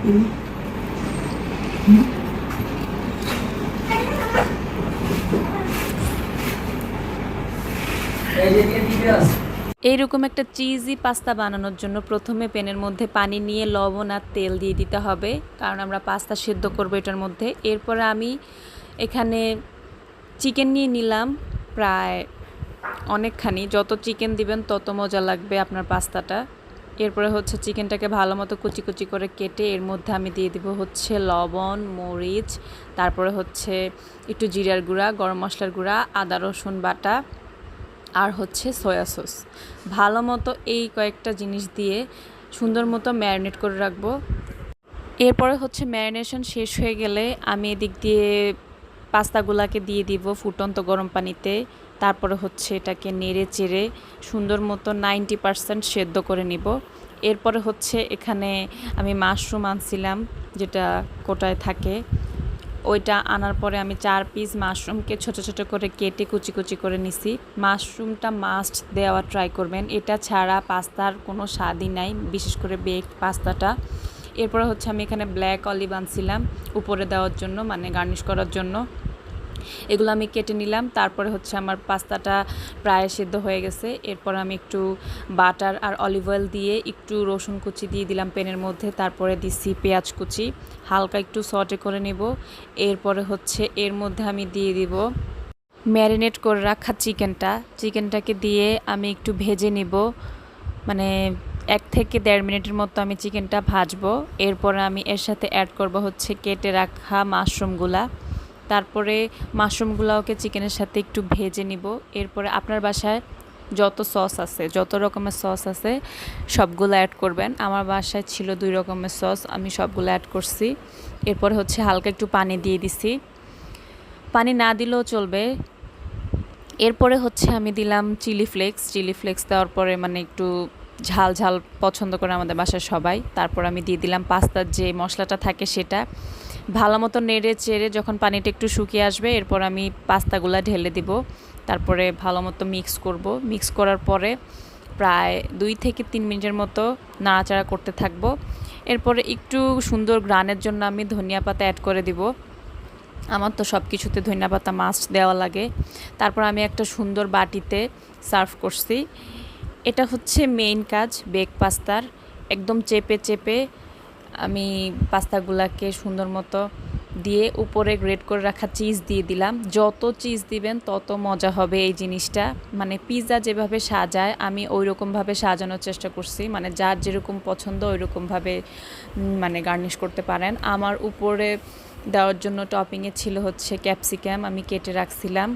এইরকম একটা cheesy pasta বানানোর জন্য প্রথমে প্যানের মধ্যে পানি নিয়ে লবণ আর তেল দিয়ে দিতে হবে, কারণ আমরা পাস্তা সিদ্ধ করবো এটার মধ্যে। এরপরে আমি এখানে চিকেন নিয়ে নিলাম প্রায় অনেকখানি, যত চিকেন দিবেন তত মজা লাগবে আপনার পাস্তাটা। এরপরে হচ্ছে চিকেনটাকে ভালো মতো কুচি কুচি করে কেটে এর মধ্যে আমি দিয়ে দিব হচ্ছে লবণ, মরিচ, তারপরে হচ্ছে একটু জিরার গুঁড়া, গরম মশলার গুঁড়া, আদা রসুন বাটা আর হচ্ছে সয়া সস। ভালো মতো এই কয়েকটা জিনিস দিয়ে সুন্দর মতো ম্যারিনেট করে রাখবো। এরপরে হচ্ছে ম্যারিনেশন শেষ হয়ে গেলে আমি এদিক দিয়ে পাস্তাগুলাকে দিয়ে দিব ফুটন্ত গরম পানিতে। তারপরে হচ্ছে এটাকে নেড়ে চেড়ে সুন্দর মতো 90% সেদ্ধ করে নিব। এরপরে হচ্ছে এখানে আমি মাশরুম আনছিলাম, যেটা কোটায় থাকে, ওইটা আনার পরে আমি 4 পিস মাশরুমকে ছোট ছোট করে কেটে কুচি কুচি করে নিছি। মাশরুমটা মাস্ট দেওয়া ট্রাই করবেন, এটা ছাড়া পাস্তার কোনো স্বাদই নাই, বিশেষ করে বেকড পাস্তাটা। এরপরে হচ্ছে আমি এখানে ব্ল্যাক অলিভ আনছিলাম উপরে দেওয়ার জন্য, মানে গার্নিশ করার জন্য। এগুলো আমি কেটে নিলাম। তারপরে হচ্ছে আমার পাস্তাটা প্রায় সিদ্ধ হয়ে গেছে। এরপর আমি একটু বাটার আর অলিভ অয়েল দিয়ে একটু রসুন কুচি দিয়ে দিলাম প্যানের মধ্যে। তারপরে দিছি পেঁয়াজ কুচি, হালকা একটু সটে করে নেব। এরপরে হচ্ছে এর মধ্যে আমি দিয়ে দিব ম্যারিনেট করে রাখা চিকেনটাকে দিয়ে আমি একটু ভেজে নিব, মানে 1 থেকে 1.5 মিনিটের মতো আমি চিকেনটা ভাজবো। এরপরে আমি এর সাথে অ্যাড করব হচ্ছে কেটে রাখা মাশরুমগুলা। তারপরে মাশরুমগুলোকে চিকেনের সাথে একটু ভেজে নিব। এরপরে আপনার বাসায় যত সস আছে, যত রকমের সস আছে সবগুলো অ্যাড করবেন। আমার বাসায় ছিল 2 রকমের সস, আমি সবগুলো অ্যাড করছি। এরপরে হচ্ছে হালকা একটু পানি দিয়ে দিছি, পানি না দিলেও চলবে। এরপরে হচ্ছে আমি দিলাম চিলি ফ্লেক্স দেওয়ার পরে মানে একটু ঝাল ঝাল পছন্দ করে আমাদের বাসায় সবাই। তারপর আমি দিয়ে দিলাম পাস্তার যে মশলাটা থাকে সেটা। ভালো মতো নেড়ে চেড়ে যখন পানিটা একটু শুকিয়ে আসবে, এরপর আমি পাস্তাগুলা ঢেলে দিব। তারপরে ভালো মতো মিক্স করার পরে প্রায় 2 থেকে 3 মিনিটের মতো নাড়াচাড়া করতে থাকবো। এরপরে একটু সুন্দর গ্রানের জন্য আমি ধনিয়া পাতা অ্যাড করে দিব। আমার তো সব কিছুতে ধনিয়া পাতা মাস্ট দেওয়া লাগে। তারপর আমি একটা সুন্দর বাটিতে সার্ভ করছি। এটা হচ্ছে মেইন কাজ বেক পাস্তার। একদম চেপে চেপে আমি পাস্তাগুলাকে সুন্দর মতো দিয়ে উপরে গ্রেট করে রাখা চিজ দিয়ে দিলাম। যত চিজ দিবেন তত মজা হবে এই জিনিসটা। মানে পিৎজা যেভাবে সাজায় আমি ওই রকমভাবে সাজানোর চেষ্টা করছি, মানে যার যেরকম পছন্দ ওই রকমভাবে মানে গার্নিশ করতে পারেন। আমার উপরে দেওয়ার জন্য টপিংয়ে ছিল হচ্ছে ক্যাপসিকাম, আমি কেটে রাখছিলাম,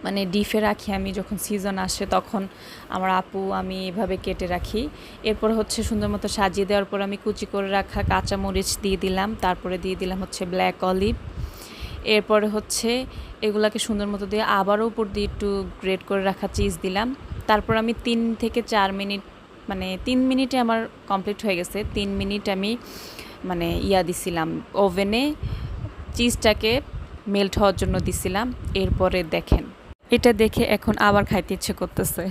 মানে ডিপে রাখি আমি, যখন সিজন আসে তখন আমার আপু আমি এভাবে কেটে রাখি। এরপর হচ্ছে সুন্দর মতো সাজিয়ে দেওয়ার পর আমি কুচি করে রাখা কাঁচামরিচ দিয়ে দিলাম। তারপরে দিয়ে দিলাম হচ্ছে ব্ল্যাক অলিভ। এরপরে হচ্ছে এগুলাকে সুন্দর মতো দিয়ে আবারও উপর দিয়ে একটু গ্রেট করে রাখা চিজ দিলাম। তারপর আমি 3 থেকে 4 মিনিট, মানে 3 মিনিটে আমার কমপ্লিট হয়ে গেছে। 3 মিনিট আমি মানে দিছিলাম ওভেনে, চিজটাকে মেল্ট হওয়ার জন্য দিছিলাম। এরপরে দেখেন, এটা দেখে এখন আবার খাইতে ইচ্ছে করতেছে।